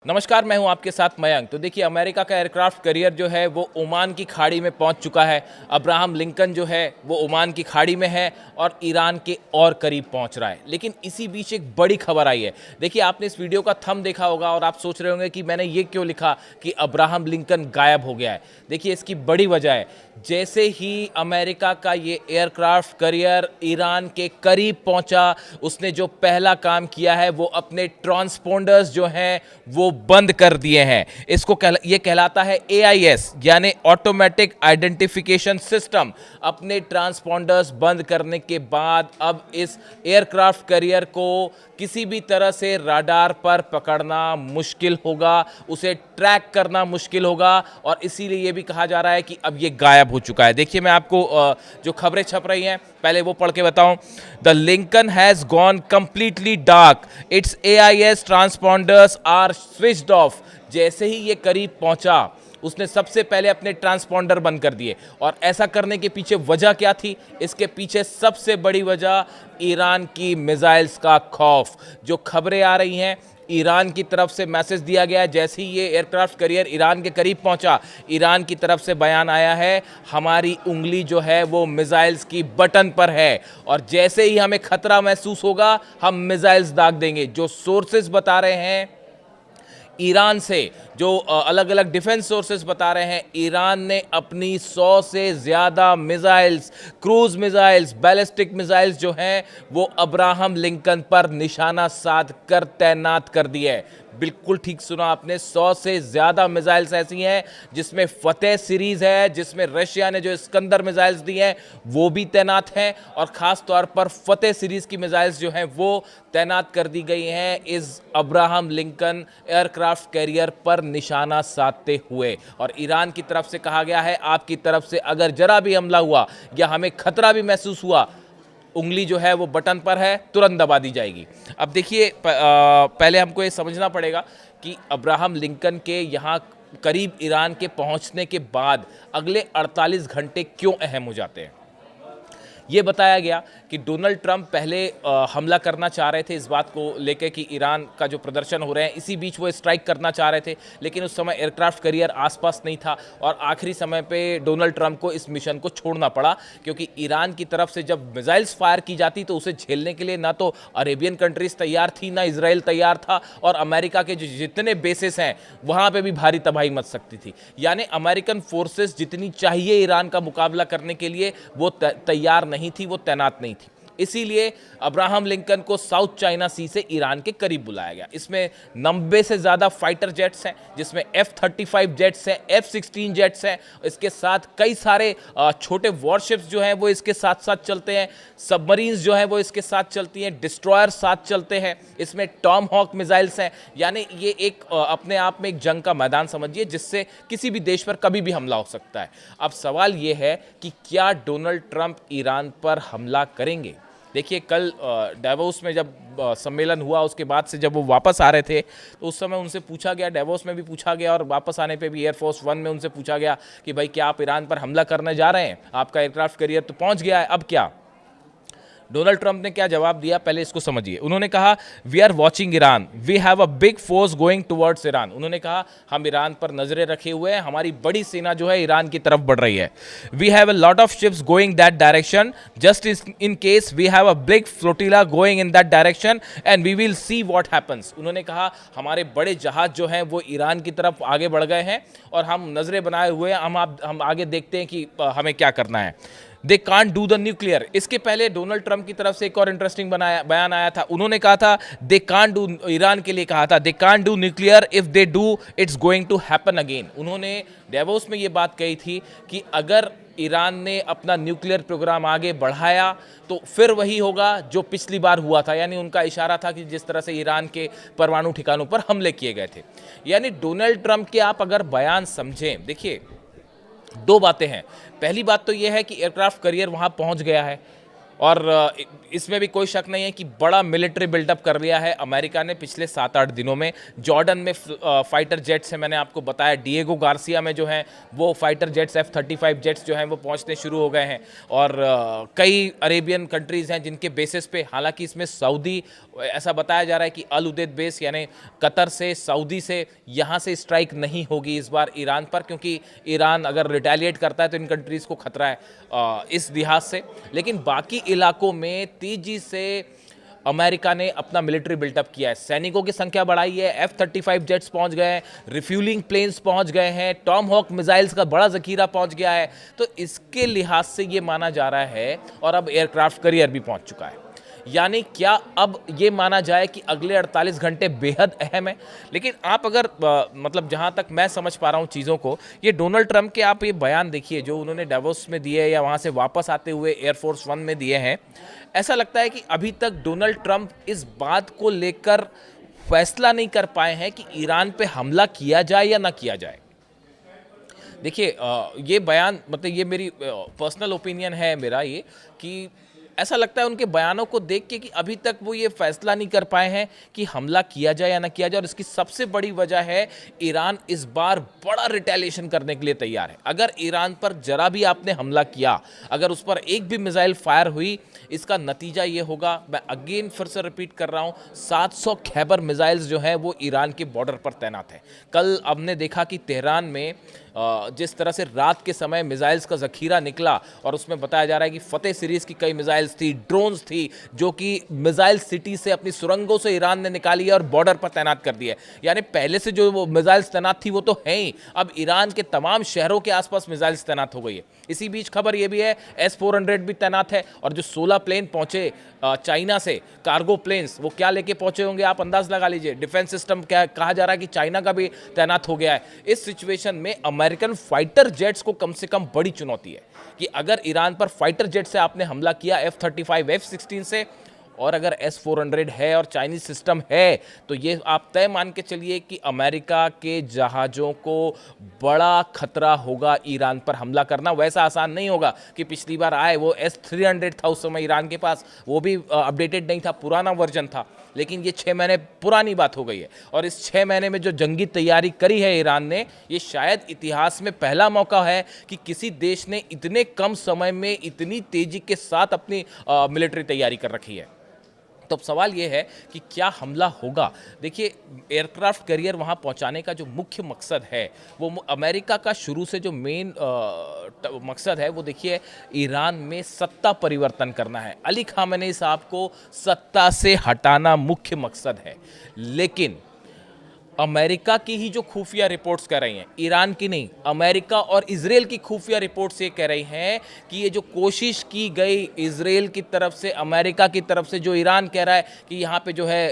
नमस्कार, मैं हूं आपके साथ मयंक। तो देखिए, अमेरिका का एयरक्राफ्ट कैरियर जो है वो ओमान की खाड़ी में पहुंच चुका है। अब्राहम लिंकन जो है वो ओमान की खाड़ी में है और ईरान के और करीब पहुंच रहा है। लेकिन इसी बीच एक बड़ी खबर आई है। देखिए, आपने इस वीडियो का थंब देखा होगा और आप सोच रहे होंगे कि मैंने ये क्यों लिखा कि अब्राहम लिंकन गायब हो गया है। देखिए, इसकी बड़ी वजह है, जैसे ही अमेरिका का ये एयरक्राफ्ट कैरियर ईरान के करीब पहुंचा, उसने जो पहला काम किया है वो अपने ट्रांसपोंडर्स जो हैं वो बंद कर दिए हैं। ये कहलाता है AIS, यानी ऑटोमेटिक आइडेंटिफिकेशन सिस्टम। अपने ट्रांसपोंडर्स बंद करने के बाद अब इस एयरक्राफ्ट कैरियर को किसी भी तरह से रडार पर पकड़ना मुश्किल होगा, उसे ट्रैक करना मुश्किल होगा और इसीलिए ये भी कहा जा रहा है कि अब ये गायब हो चुका है। देखिए, मैं आपको जो खबरें छप रही हैं पहले वो पढ़ के बताऊं। The Lincoln has gone completely dark, it's AIS transponders are switched off. जैसे ही ये करीब पहुंचा, उसने सबसे पहले अपने ट्रांसपोंडर बंद कर दिए। और ऐसा करने के पीछे वजह क्या थी? इसके पीछे सबसे बड़ी वजह ईरान की मिसाइल्स का खौफ। जो खबरें आ रही हैं, ईरान की तरफ से मैसेज दिया गया है। जैसे ही ये एयरक्राफ्ट कैरियर ईरान के करीब पहुंचा, ईरान की तरफ से बयान आया है, हमारी उंगली जो है वो मिसाइल्स की बटन पर है और जैसे ही हमें खतरा महसूस होगा, हम मिसाइल्स दाग देंगे। जो सोर्सेज बता रहे हैं ईरान से, जो अलग अलग डिफेंस सोर्सेज बता रहे हैं, ईरान ने अपनी 100 से ज़्यादा missiles, cruise missiles, ballistic missiles जो हैं वो अब्राहम लिंकन पर निशाना साध कर तैनात कर दिए है। बिल्कुल ठीक सुना आपने, 100 से ज़्यादा मिसाइल्स ऐसी हैं जिसमें फतेह सीरीज़ है, जिसमें रशिया ने जो इस्कंदर मिसाइल्स दी हैं वो भी तैनात हैं और ख़ास तौर पर फतेह सीरीज़ की मिसाइल्स जो हैं वो तैनात कर दी गई हैं इस अब्राहम लिंकन एयरक्राफ्ट कैरियर पर निशाना साधते हुए। और ईरान की तरफ से कहा गया है, आपकी तरफ से अगर जरा भी हमला हुआ या हमें खतरा भी महसूस हुआ, उंगली जो है वो बटन पर है, तुरंत दबा दी जाएगी। अब देखिए, पहले हमको ये समझना पड़ेगा कि अब्राहम लिंकन के यहाँ करीब ईरान के पहुँचने के बाद अगले 48 घंटे क्यों अहम हो जाते हैं। ये बताया गया कि डोनाल्ड ट्रंप पहले हमला करना चाह रहे थे इस बात को लेकर कि ईरान का जो प्रदर्शन हो रहे हैं, इसी बीच वो स्ट्राइक करना चाह रहे थे, लेकिन उस समय एयरक्राफ्ट कैरियर आसपास नहीं था और आखिरी समय पे डोनाल्ड ट्रंप को इस मिशन को छोड़ना पड़ा, क्योंकि ईरान की तरफ से जब मिसाइल्स फायर की जाती तो उसे झेलने के लिए ना तो अरेबियन कंट्रीज तैयार थी, ना इसराइल तैयार था और अमेरिका के जो जितने बेसिस हैं वहाँ पर भी भारी तबाही मच सकती थी। यानी अमेरिकन फोर्सेस जितनी चाहिए ईरान का मुकाबला करने के लिए वो तैयार नहीं थी, वो तैनात नहीं थी। इसीलिए अब्राहम लिंकन को साउथ चाइना सी से ईरान के करीब बुलाया गया। इसमें 90 से ज़्यादा फाइटर जेट्स हैं, जिसमें F-35 जेट्स हैं, F-16 जेट्स हैं। इसके साथ कई सारे छोटे वॉरशिप्स जो हैं वो इसके साथ साथ चलते हैं, सबमरीन्स जो हैं वो इसके साथ चलती हैं, डिस्ट्रॉयर साथ चलते हैं। इसमें टॉम हॉक मिसाइल्स हैं। यानी ये एक अपने आप में एक जंग का मैदान समझिए, जिससे किसी भी देश पर कभी भी हमला हो सकता है। अब सवाल ये है कि क्या डोनाल्ड ट्रंप ईरान पर हमला करेंगे। देखिए, कल डेवोस में जब सम्मेलन हुआ, उसके बाद से जब वो वापस आ रहे थे तो उस समय उनसे पूछा गया, डेवोस में भी पूछा गया और वापस आने पे भी एयरफोर्स 1 में उनसे पूछा गया कि भाई क्या आप ईरान पर हमला करने जा रहे हैं, आपका एयरक्राफ्ट कैरियर तो पहुंच गया है, अब क्या। डोनाल्ड ट्रंप ने क्या जवाब दिया, पहले इसको समझिए। उन्होंने कहा, we are watching Iran, we have a big force going towards Iran. उन्होंने कहा, हम ईरान पर नजरें रखे हुए हैं, हमारी बड़ी सेना जो है ईरान की तरफ बढ़ रही है। We have a lot of ships going that direction, just in case we have a big flotilla going in that direction and we will see what happens. उन्होंने कहा, हमारे बड़े जहाज जो हैं वो ईरान की तरफ आगे बढ़ गए हैं और हम नजरें बनाए हुए हैं, हम आगे देखते हैं कि हमें क्या करना है। दे कांट डू द न्यूक्लियर। इसके पहले डोनाल्ड ट्रंप की तरफ से एक और इंटरेस्टिंग बयान आया था। उन्होंने कहा था, दे कांट डू, ईरान के लिए कहा था, they can't do nuclear, if they do it's going to happen again. उन्होंने डेवोस में ये बात कही थी कि अगर ईरान ने अपना न्यूक्लियर प्रोग्राम आगे बढ़ाया तो फिर वही होगा जो पिछली बार हुआ था। यानी उनका इशारा था कि जिस तरह से ईरान के परमाणु ठिकानों पर हमले किए गए थे। यानी डोनाल्ड ट्रंप के आप अगर बयान समझें, देखिए दो बातें हैं। पहली बात तो यह है कि एयरक्राफ्ट कैरियर वहां पहुंच गया है, और इसमें भी कोई शक नहीं है कि बड़ा मिलिट्री बिल्डअप कर लिया है अमेरिका ने पिछले 7-8 दिनों में। जॉर्डन में फाइटर जेट्स है, मैंने आपको बताया, डिएगो गार्सिया में जो है वो फाइटर जेट्स F-35 जेट्स जो हैं वो पहुंचने शुरू हो गए हैं। और कई अरेबियन कंट्रीज़ हैं जिनके बेसिस पे, हालांकि इसमें सऊदी, ऐसा बताया जा रहा है कि अल उदैद बेस यानी कतर से, सऊदी से, यहाँ से स्ट्राइक नहीं होगी इस बार ईरान पर, क्योंकि ईरान अगर रिटेलिएट करता है तो इन कंट्रीज़ को खतरा है इस लिहाज से। लेकिन बाकी इलाकों में तेजी से अमेरिका ने अपना मिलिट्री बिल्टअप किया है, सैनिकों की संख्या बढ़ाई है, F-35 जेट्स पहुंच गए हैं, रिफ्यूलिंग प्लेन्स पहुंच गए हैं, टॉम हॉक मिसाइल्स का बड़ा जखीरा पहुंच गया है। तो इसके लिहाज से ये माना जा रहा है, और अब एयरक्राफ्ट कैरियर भी पहुंच चुका है। यानी क्या अब ये माना जाए कि अगले 48 घंटे बेहद अहम है। लेकिन आप अगर मतलब जहां तक मैं समझ पा रहा हूं चीज़ों को, ये डोनाल्ड ट्रंप के आप ये बयान देखिए जो उन्होंने डेवोस में दिए या वहां से वापस आते हुए एयरफोर्स वन में दिए हैं, ऐसा लगता है कि अभी तक डोनाल्ड ट्रंप इस बात को लेकर फैसला नहीं कर पाए हैं कि ईरान पे हमला किया जाए या ना किया जाए। देखिए ये बयान, मतलब ये मेरी पर्सनल ओपिनियन है मेरा ये, कि ऐसा लगता है उनके बयानों को देख के कि अभी तक वो ये फैसला नहीं कर पाए हैं कि हमला किया जाए या ना किया जाए। और इसकी सबसे बड़ी वजह है ईरान इस बार बड़ा रिटेलिएशन करने के लिए तैयार है। अगर ईरान पर जरा भी आपने हमला किया, अगर उस पर एक भी मिसाइल फायर हुई, इसका नतीजा ये होगा, मैं अगेन फिर से रिपीट कर रहा हूँ, 700 खैबर मिसाइल्स जो हैं वो ईरान के बॉर्डर पर तैनात हैं। कल हमने देखा कि तेहरान में जिस तरह से रात के समय मिसाइल्स का जखीरा निकला, और उसमें बताया जा रहा है कि फतेह सीरीज की कई मिसाइल्स थी, ड्रोन्स थी, जो कि मिसाइल सिटी से अपनी सुरंगों से ईरान ने निकाली है और बॉर्डर पर तैनात कर दिया है। यानी पहले से जो वो मिसाइल्स तैनात थी वो तो है ही, अब ईरान के तमाम शहरों के आसपास मिसाइल्स तैनात हो गई है। इसी बीच खबर ये भी है S-400 भी तैनात है, और जो 16 प्लेन पहुंचे चाइना से, कार्गो प्लेन्स, वो क्या लेके पहुंचे होंगे आप अंदाज लगा लीजिए। डिफेंस सिस्टम क्या कहा जा रहा है कि चाइना का भी तैनात हो गया है। इस सिचुएशन में अमेरिकन फाइटर जेट्स को कम से कम बड़ी चुनौती है कि अगर ईरान पर फाइटर जेट से आपने हमला किया, F-35 F-16 से, और अगर S-400 है और चाइनीज सिस्टम है, तो ये आप तय मान के चलिए कि अमेरिका के जहाज़ों को बड़ा खतरा होगा ईरान पर हमला करना। वैसा आसान नहीं होगा कि पिछली बार आए वो S-300 था उस समय ईरान के पास, वो भी अपडेटेड नहीं था, पुराना वर्जन था। लेकिन ये 6 महीने पुरानी बात हो गई है, और इस 6 महीने में जो जंगी तैयारी करी है ईरान ने, ये शायद इतिहास में पहला मौका है कि किसी देश ने इतने कम समय में इतनी तेजी के साथ अपनी मिलिट्री तैयारी कर रखी है। तो अब सवाल ये है कि क्या हमला होगा। देखिए, एयरक्राफ्ट कैरियर वहाँ पहुँचाने का जो मुख्य मकसद है, वो अमेरिका का शुरू से जो मेन मकसद है, वो देखिए ईरान में सत्ता परिवर्तन करना है। अली खामेनी साहब को सत्ता से हटाना मुख्य मकसद है। लेकिन अमेरिका की ही जो खुफिया रिपोर्ट्स कह रही हैं, ईरान की नहीं, अमेरिका और इजराइल की खुफिया रिपोर्ट्स ये कह रही हैं कि ये जो कोशिश की गई इजराइल की तरफ से, अमेरिका की तरफ से, जो ईरान कह रहा है कि यहाँ पे जो है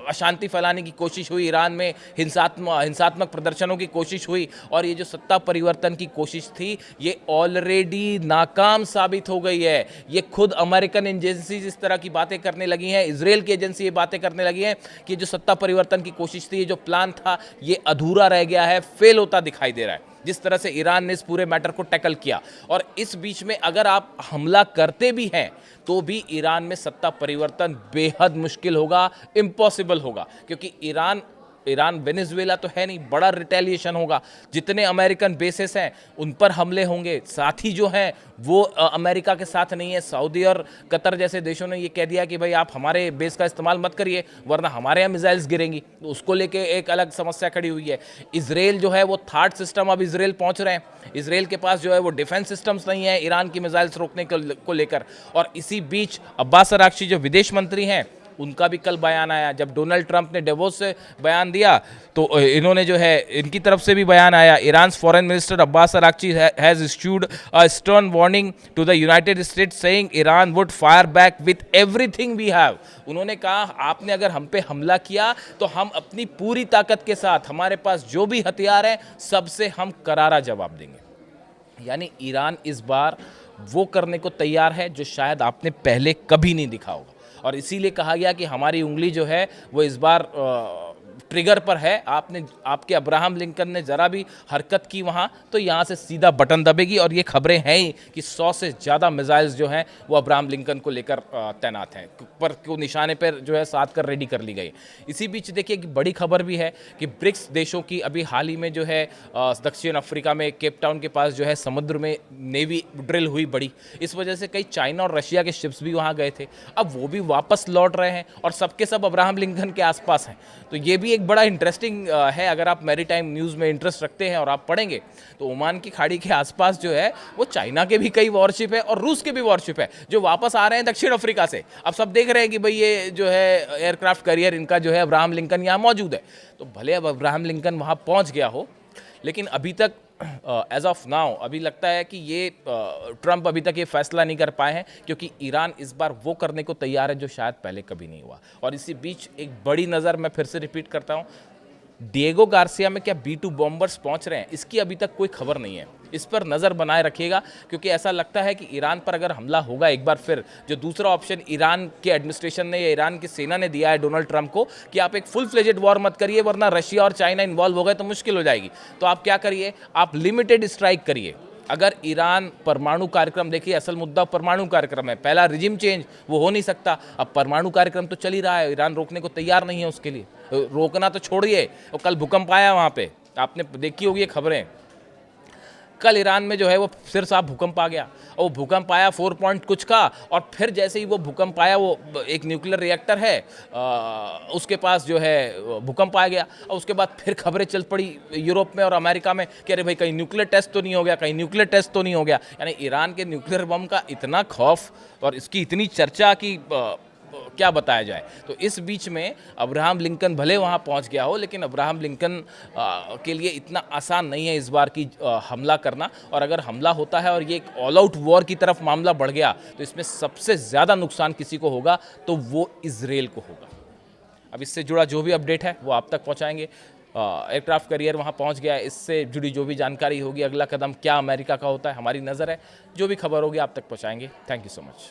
अशांति फैलाने की कोशिश हुई, ईरान में हिंसात्मक प्रदर्शनों की कोशिश हुई, और ये जो सत्ता परिवर्तन की कोशिश थी, ये ऑलरेडी नाकाम साबित हो गई है। ये खुद अमेरिकन एजेंसीज इस तरह की बातें करने लगी हैं, इजराइल की एजेंसी ये बातें करने लगी हैं कि जो सत्ता परिवर्तन की कोशिश थी, जो प्लान था, ये अधूरा रह गया है, फेल होता दिखाई दे रहा है, जिस तरह से ईरान ने इस पूरे मैटर को टैकल किया। और इस बीच में अगर आप हमला करते भी हैं तो भी ईरान में सत्ता परिवर्तन बेहद मुश्किल होगा, इम्पॉसिबल होगा, क्योंकि ईरान वेनेजुएला तो है नहीं, बड़ा रिटेलिएशन होगा। जितने अमेरिकन बेसेस हैं उन पर हमले होंगे, साथ ही जो हैं वो अमेरिका के साथ नहीं है। सऊदी और कतर जैसे देशों ने ये कह दिया कि भाई आप हमारे बेस का इस्तेमाल मत करिए वरना हमारे यहाँ मिसाइल्स गिरेंगी, तो उसको लेके एक अलग समस्या खड़ी हुई है। इजराइल जो है वो थर्ड सिस्टम, अब इजराइल पहुंच रहे हैं, इजराइल के पास जो है वो डिफेंस सिस्टम्स नहीं है ईरान की मिसाइल्स रोकने को लेकर। और इसी बीच अब्बास अराक्ची जो विदेश मंत्री हैं, उनका भी कल बयान आया। जब डोनाल्ड ट्रंप ने डेवोस से बयान दिया तो इन्होंने जो है, इनकी तरफ से भी बयान आया। Iran's foreign minister Abbas Araghchi has issued a stern warning to the United States saying Iran would fire back with everything we have. उन्होंने कहा आपने अगर हम पे हमला किया तो हम अपनी पूरी ताकत के साथ, हमारे पास जो भी हथियार हैं, सबसे हम करारा जवाब देंगे। यानी ईरान इस बार वो करने को तैयार है जो शायद आपने पहले कभी नहीं दिखा होगा। और इसीलिए कहा गया कि हमारी उंगली जो है वो इस बार ट्रिगर पर है, आपके अब्राहम लिंकन ने ज़रा भी हरकत की वहाँ तो यहाँ से सीधा बटन दबेगी। और ये खबरें हैं ही कि 100 से ज़्यादा मिसाइल्स जो हैं वो अब्राहम लिंकन को लेकर तैनात हैं, पर को निशाने पर जो है साध कर रेडी कर ली गई। इसी बीच देखिए कि बड़ी खबर भी है कि ब्रिक्स देशों की अभी हाल ही में जो है दक्षिण अफ्रीका में केप टाउन के पास जो है समुद्र में नेवी ड्रिल हुई बड़ी, इस वजह से कई चाइना और रशिया के शिप्स भी वहाँ गए थे, अब वो भी वापस लौट रहे हैं और सबके सब अब्राहम लिंकन के आसपास हैं। तो ये भी एक बड़ा इंटरेस्टिंग है, अगर आप मैरीटाइम न्यूज़ में इंटरेस्ट रखते हैं और आप पढ़ेंगे तो ओमान की खाड़ी के आसपास जो है वो चाइना के भी कई वॉरशिप है और रूस के भी वॉरशिप है जो वापस आ रहे हैं दक्षिण अफ्रीका से। अब सब देख रहे हैं कि भाई ये जो है एयरक्राफ्ट कैरियर इनका जो है अब्राहम लिंकन यहाँ मौजूद है। तो भले अब अब्राहम लिंकन वहाँ पहुँच गया हो, लेकिन अभी तक एज ऑफ नाउ अभी लगता है कि ये ट्रंप अभी तक ये फैसला नहीं कर पाए हैं, क्योंकि ईरान इस बार वो करने को तैयार है जो शायद पहले कभी नहीं हुआ। और इसी बीच एक बड़ी नज़र मैं फिर से रिपीट करता हूँ, डिएगो गार्सिया में क्या B-2 बॉम्बर्स पहुंच रहे हैं, इसकी अभी तक कोई खबर नहीं है। इस पर नज़र बनाए रखिएगा, क्योंकि ऐसा लगता है कि ईरान पर अगर हमला होगा एक बार फिर, जो दूसरा ऑप्शन ईरान के एडमिनिस्ट्रेशन ने या ईरान की सेना ने दिया है डोनाल्ड ट्रंप को कि आप एक फुल फ्लेजेड वॉर मत करिए वरना रशिया और चाइना इन्वॉल्व हो गए तो मुश्किल हो जाएगी। तो आप क्या करिए, आप लिमिटेड स्ट्राइक करिए। अगर ईरान परमाणु कार्यक्रम, देखिए असल मुद्दा परमाणु कार्यक्रम है, पहला रिजिम चेंज वो हो नहीं सकता। अब परमाणु कार्यक्रम तो चल ही रहा है, ईरान रोकने को तैयार नहीं है, उसके लिए रोकना तो छोड़िए। और कल भूकंप आया वहाँ पे, आपने देखी होगी खबरें, कल ईरान में जो है वो फिर साफ भूकंप आ गया। और वो भूकंप आया 4 पॉइंट कुछ का, और फिर जैसे ही वो भूकंप आया, वो एक न्यूक्लियर रिएक्टर है उसके पास जो है भूकंप आ गया। और उसके बाद फिर खबरें चल पड़ी यूरोप में और अमेरिका में कि अरे भाई कहीं न्यूक्लियर टेस्ट तो नहीं हो गया, कहीं न्यूक्लियर टेस्ट तो नहीं हो गया। यानी ईरान के न्यूक्लियर बम का इतना खौफ और इसकी इतनी चर्चा कि क्या बताया जाए। तो इस बीच में अब्राहम लिंकन भले वहाँ पहुँच गया हो, लेकिन अब्राहम लिंकन के लिए इतना आसान नहीं है इस बार की हमला करना। और अगर हमला होता है और ये एक ऑल आउट वॉर की तरफ मामला बढ़ गया तो इसमें सबसे ज़्यादा नुकसान किसी को होगा तो वो इजराइल को होगा। अब इससे जुड़ा जो भी अपडेट है वो आप तक पहुँचाएंगे। एयरक्राफ्ट कैरियर वहाँ पहुँच गया है, इससे जुड़ी जो भी जानकारी होगी, अगला कदम क्या अमेरिका का होता है, हमारी नज़र है, जो भी खबर होगी आप तक पहुँचाएंगे। Thank you so much.